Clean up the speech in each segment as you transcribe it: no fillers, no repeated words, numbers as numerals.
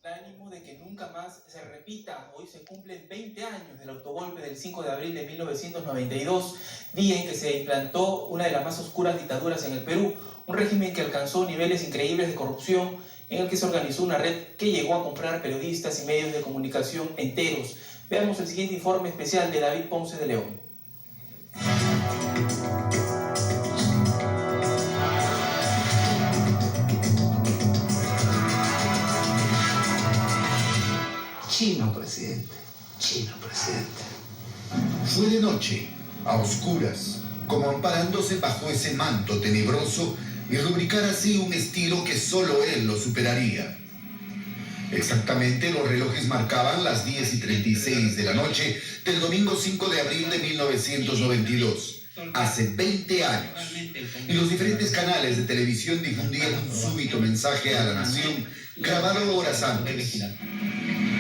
ánimo de que nunca más se repita. Hoy se cumplen 20 años del autogolpe del 5 de abril de 1992, día en que se implantó una de las más oscuras dictaduras en el Perú, un régimen que alcanzó niveles increíbles de corrupción, en el que se organizó una red que llegó a comprar periodistas y medios de comunicación enteros. Veamos el siguiente informe especial de David Ponce de León. Chino, presidente. Chino, presidente. Fue de noche, a oscuras, como amparándose bajo ese manto tenebroso y rubricar así un estilo que solo él lo superaría. Exactamente los relojes marcaban las 10:36 de la noche del domingo 5 de abril de 1992, hace 20 años. Y los diferentes canales de televisión difundían un súbito mensaje a la nación grabado horas antes.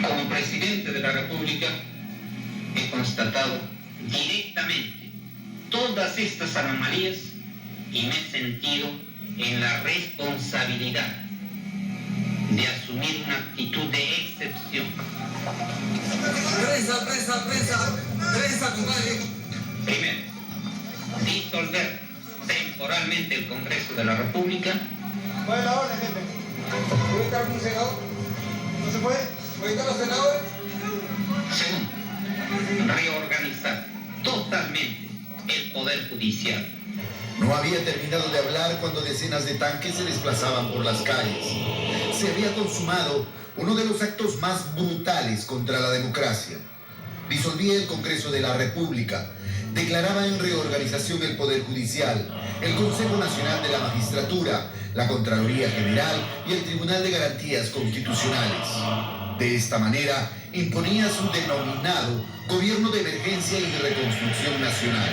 Como presidente de la República, he constatado directamente todas estas anomalías y me he sentido en la responsabilidad de asumir una actitud de excepción. Prensa, compadre. Primero, disolver temporalmente el Congreso de la República. ¿Cuál es la orden, jefe? ¿Puede estar algún senador? ¿No se puede? ¿Puede estar los senadores? Segundo, reorganizar totalmente el Poder Judicial. No había terminado de hablar cuando decenas de tanques se desplazaban por las calles. Se había consumado uno de los actos más brutales contra la democracia. Disolvía el Congreso de la República, declaraba en reorganización el Poder Judicial, el Consejo Nacional de la Magistratura, la Contraloría General y el Tribunal de Garantías Constitucionales. De esta manera, imponía su denominado Gobierno de Emergencia y Reconstrucción Nacional.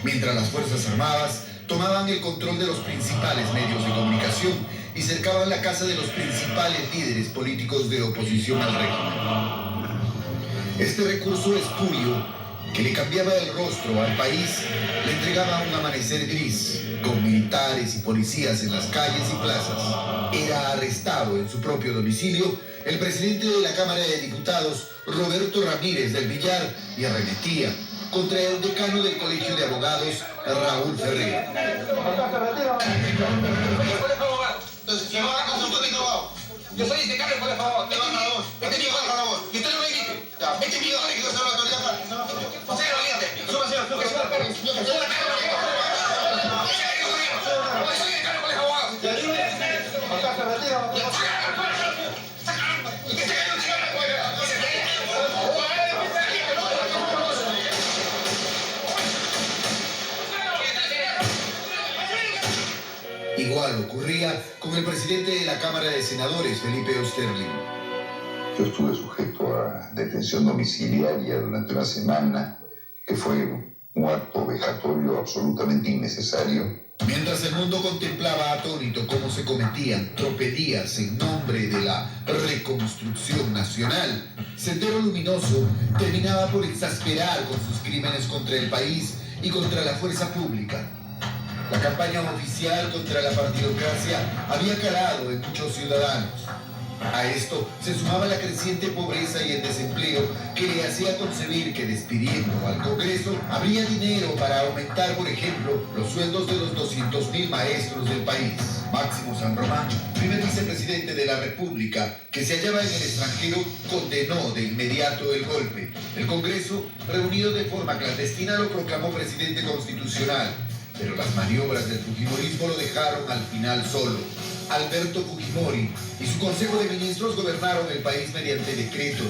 Mientras las Fuerzas Armadas tomaban el control de los principales medios de comunicación y cercaban la casa de los principales líderes políticos de oposición al régimen. Este recurso espurio, que le cambiaba el rostro al país, le entregaba un amanecer gris, con militares y policías en las calles y plazas. Era arrestado en su propio domicilio el presidente de la Cámara de Diputados, Roberto Ramírez del Villar, y arremetía contra el decano del Colegio de Abogados, Raúl Ferrer. Yo soy el decano del Colegio de Abogados. Este es mi favor. Y usted no me grite. Este es mi orden, que yo soy la autoridad. Usted no me grite. Soy el decano del Colegio de Abogados. Igual ocurría con el presidente de la Cámara de Senadores, Felipe Osterling. Yo estuve sujeto a detención domiciliaria durante una semana, que fue un acto vejatorio absolutamente innecesario. Mientras el mundo contemplaba atónito cómo se cometían tropelías en nombre de la reconstrucción nacional, Sendero Luminoso terminaba por exasperar con sus crímenes contra el país y contra la fuerza pública. La campaña oficial contra la partidocracia había calado en muchos ciudadanos. A esto se sumaba la creciente pobreza y el desempleo que le hacía concebir que despidiendo al Congreso habría dinero para aumentar, por ejemplo, los sueldos de los 200.000 maestros del país. Máximo San Román, primer vicepresidente de la República, que se hallaba en el extranjero, condenó de inmediato el golpe. El Congreso, reunido de forma clandestina, lo proclamó presidente constitucional. Pero las maniobras del fujimorismo lo dejaron al final solo. Alberto Fujimori y su Consejo de Ministros gobernaron el país mediante decretos,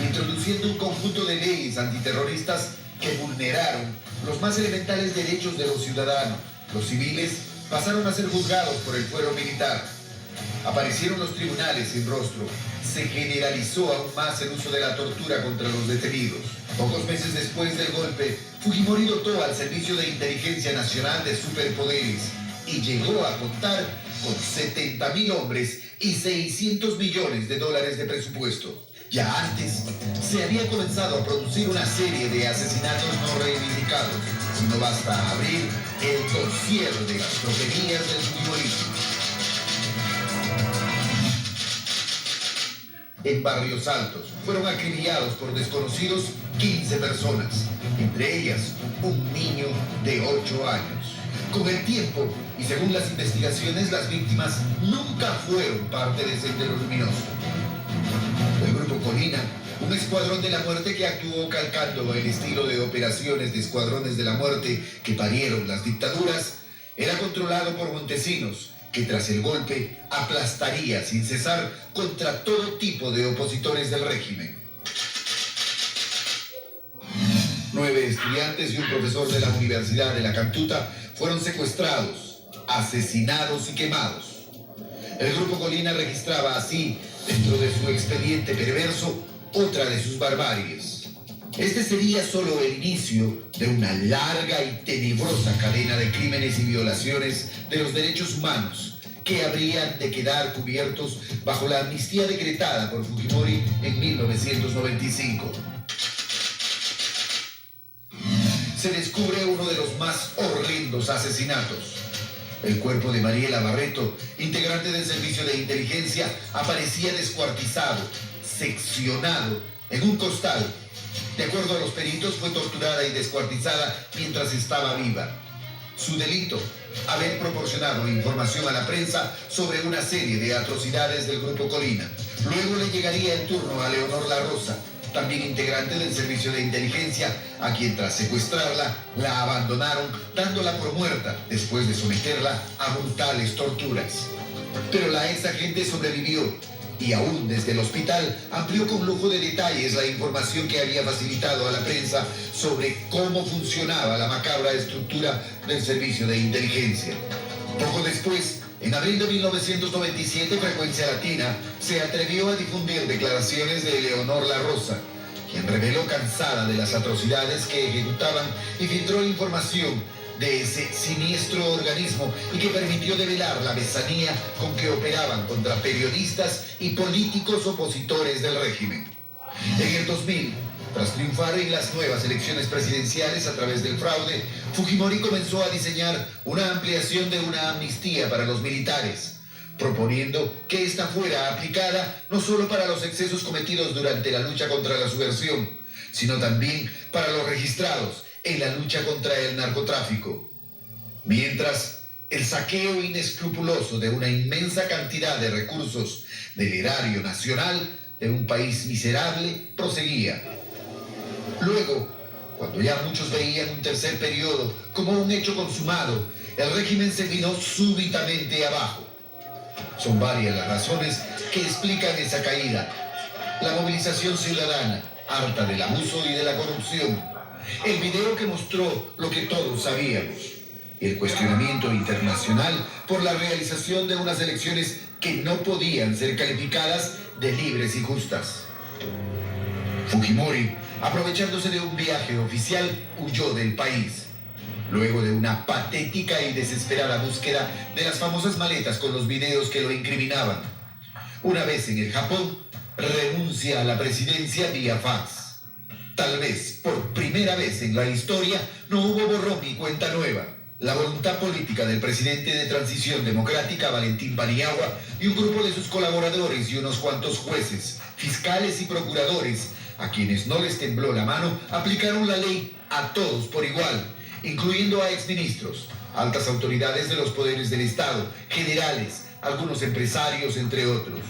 introduciendo un conjunto de leyes antiterroristas que vulneraron los más elementales derechos de los ciudadanos. Los civiles pasaron a ser juzgados por el fuero militar. Aparecieron los tribunales sin rostro. Se generalizó aún más el uso de la tortura contra los detenidos. Pocos meses después del golpe, Fujimori dotó al Servicio de Inteligencia Nacional de superpoderes y llegó a contar con 70.000 hombres y 600 millones de dólares de presupuesto. Ya antes, se había comenzado a producir una serie de asesinatos no reivindicados. Si no basta abrir el dossier de las tropelías del fujimorismo. en Barrios Altos. Fueron acribillados por desconocidos 15 personas, entre ellas un niño de 8 años. Con el tiempo, y según las investigaciones, las víctimas nunca fueron parte de Sendero Luminoso. El Grupo Colina, un escuadrón de la muerte que actuó calcando el estilo de operaciones de escuadrones de la muerte que parieron las dictaduras, era controlado por Montesinos, que tras el golpe aplastaría sin cesar contra todo tipo de opositores del régimen. 9 estudiantes y un profesor de la Universidad de la Cantuta fueron secuestrados, asesinados y quemados. El Grupo Colina registraba así, dentro de su expediente perverso, otra de sus barbaries. Este sería solo el inicio de una larga y tenebrosa cadena de crímenes y violaciones de los derechos humanos que habrían de quedar cubiertos bajo la amnistía decretada por Fujimori en 1995. Se descubre uno de los más horrendos asesinatos. El cuerpo de Mariela Barreto, integrante del servicio de inteligencia, aparecía descuartizado, seccionado en un costal. De acuerdo a los peritos, fue torturada y descuartizada mientras estaba viva. Su delito, haber proporcionado información a la prensa sobre una serie de atrocidades del Grupo Colina. Luego le llegaría el turno a Leonor La Rosa, también integrante del servicio de inteligencia, a quien tras secuestrarla, la abandonaron, dándola por muerta, después de someterla a brutales torturas. Pero la ex agente sobrevivió, y aún desde el hospital amplió con lujo de detalles la información que había facilitado a la prensa sobre cómo funcionaba la macabra estructura del servicio de inteligencia. Poco después, en abril de 1997, Frecuencia Latina se atrevió a difundir declaraciones de Leonor La Rosa, quien reveló cansada de las atrocidades que ejecutaban y filtró información de ese siniestro organismo y que permitió develar la besanía con que operaban contra periodistas y políticos opositores del régimen. En el 2000, tras triunfar en las nuevas elecciones presidenciales a través del fraude, Fujimori comenzó a diseñar una ampliación de una amnistía para los militares, proponiendo que esta fuera aplicada no solo para los excesos cometidos durante la lucha contra la subversión, sino también para los registrados en la lucha contra el narcotráfico. Mientras, el saqueo inescrupuloso de una inmensa cantidad de recursos del erario nacional de un país miserable proseguía. Luego, cuando ya muchos veían un tercer periodo como un hecho consumado, el régimen se vino súbitamente abajo. Son varias las razones que explican esa caída. La movilización ciudadana, harta del abuso y de la corrupción. El video que mostró lo que todos sabíamos. Y el cuestionamiento internacional por la realización de unas elecciones que no podían ser calificadas de libres y justas. Fujimori, aprovechándose de un viaje oficial, huyó del país. Luego de una patética y desesperada búsqueda de las famosas maletas con los videos que lo incriminaban. Una vez en el Japón, renuncia a la presidencia vía fax. Tal vez, por primera vez en la historia, no hubo borrón ni cuenta nueva. La voluntad política del presidente de Transición Democrática, Valentín Paniagua, y un grupo de sus colaboradores y unos cuantos jueces, fiscales y procuradores, a quienes no les tembló la mano, aplicaron la ley a todos por igual, incluyendo a exministros, altas autoridades de los poderes del Estado, generales, algunos empresarios, entre otros.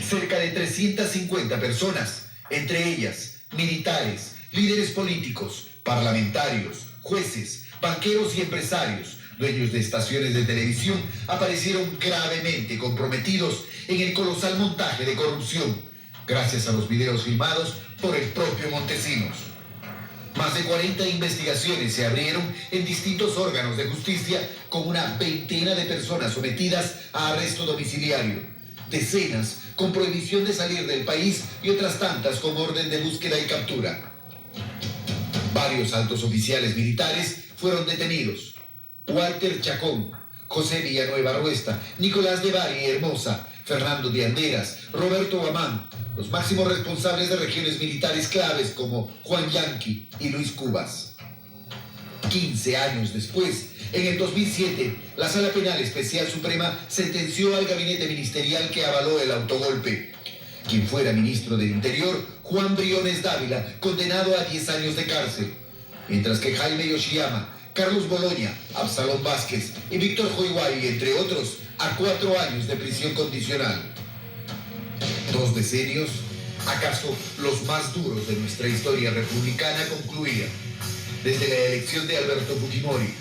Cerca de 350 personas, entre ellas militares, líderes políticos, parlamentarios, jueces, banqueros y empresarios, dueños de estaciones de televisión, aparecieron gravemente comprometidos en el colosal montaje de corrupción, gracias a los videos filmados por el propio Montesinos. Más de 40 investigaciones se abrieron en distintos órganos de justicia con una veintena de personas sometidas a arresto domiciliario. Decenas con prohibición de salir del país y otras tantas con orden de búsqueda y captura. Varios altos oficiales militares fueron detenidos. Walter Chacón, José Villanueva Ruesta, Nicolás de Bari Hermosa, Fernando de Anderas, Roberto Guamán, los máximos responsables de regiones militares claves como Juan Yanqui y Luis Cubas. 15 años después, en el 2007, la Sala Penal Especial Suprema sentenció al gabinete ministerial que avaló el autogolpe quien fuera ministro del Interior, Juan Briones Dávila, condenado a 10 años de cárcel, mientras que Jaime Yoshiyama, Carlos Boloña, Absalón Vázquez y Víctor Joiguay, entre otros, a 4 años de prisión condicional. 2 decenios, acaso los más duros de nuestra historia republicana, concluían. Desde la elección de Alberto Fujimori,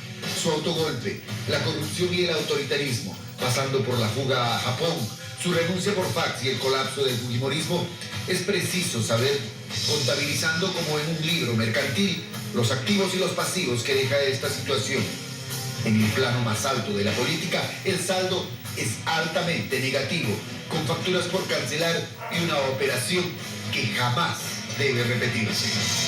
su autogolpe, la corrupción y el autoritarismo, pasando por la fuga a Japón, su renuncia por fax y el colapso del fujimorismo, es preciso saber, contabilizando como en un libro mercantil, los activos y los pasivos que deja esta situación. En el plano más alto de la política, el saldo es altamente negativo, con facturas por cancelar y una operación que jamás debe repetirse.